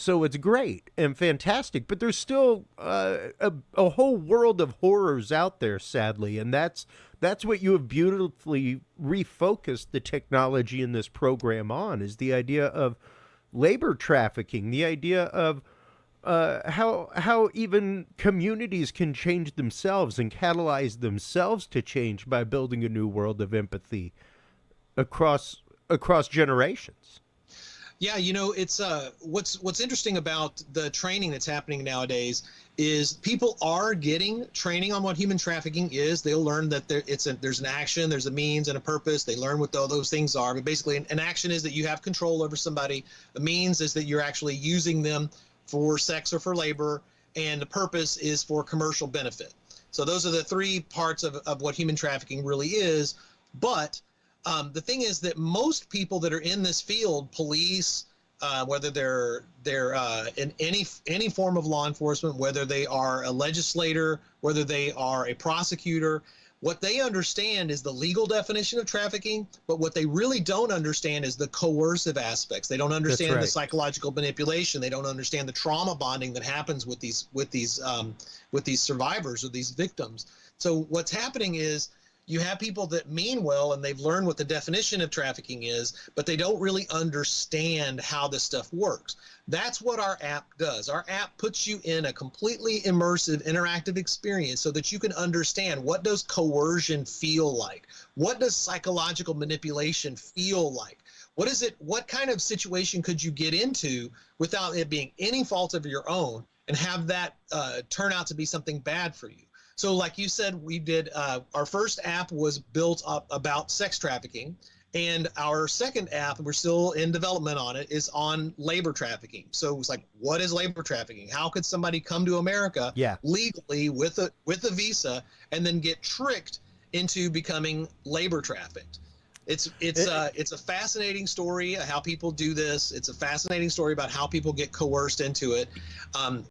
So it's great and fantastic, but there's still a whole world of horrors out there, sadly, and that's what you have beautifully refocused the technology in this program on, is the idea of labor trafficking, the idea of how even communities can change themselves and catalyze themselves to change by building a new world of empathy across generations. Yeah, it's what's interesting about the training that's happening nowadays is people are getting training on what human trafficking is. They'll learn that there's an action, there's a means and a purpose. They learn what all those things are. But basically, an action is that you have control over somebody. A means is that you're actually using them for sex or for labor, and the purpose is for commercial benefit. So those are the three parts of what human trafficking really is. But the thing is that most people that are in this field, police, whether they're in any form of law enforcement, whether they are a legislator, whether they are a prosecutor, what they understand is the legal definition of trafficking, but what they really don't understand is the coercive aspects. They don't understand the psychological manipulation. They don't understand the trauma bonding that happens with these survivors or these victims. So what's happening is you have people that mean well and they've learned what the definition of trafficking is, but they don't really understand how this stuff works. That's what our app does. Our app puts you in a completely immersive, interactive experience so that you can understand, what does coercion feel like? What does psychological manipulation feel like? What kind of situation could you get into without it being any fault of your own and have that turn out to be something bad for you? So like you said, we did our first app was built up about sex trafficking, and our second app, we're still in development on it, is on labor trafficking. So it was like, what is labor trafficking? How could somebody come to America legally with a visa and then get tricked into becoming labor trafficked? It's a fascinating story of how people do this. It's a fascinating story about how people get coerced into it.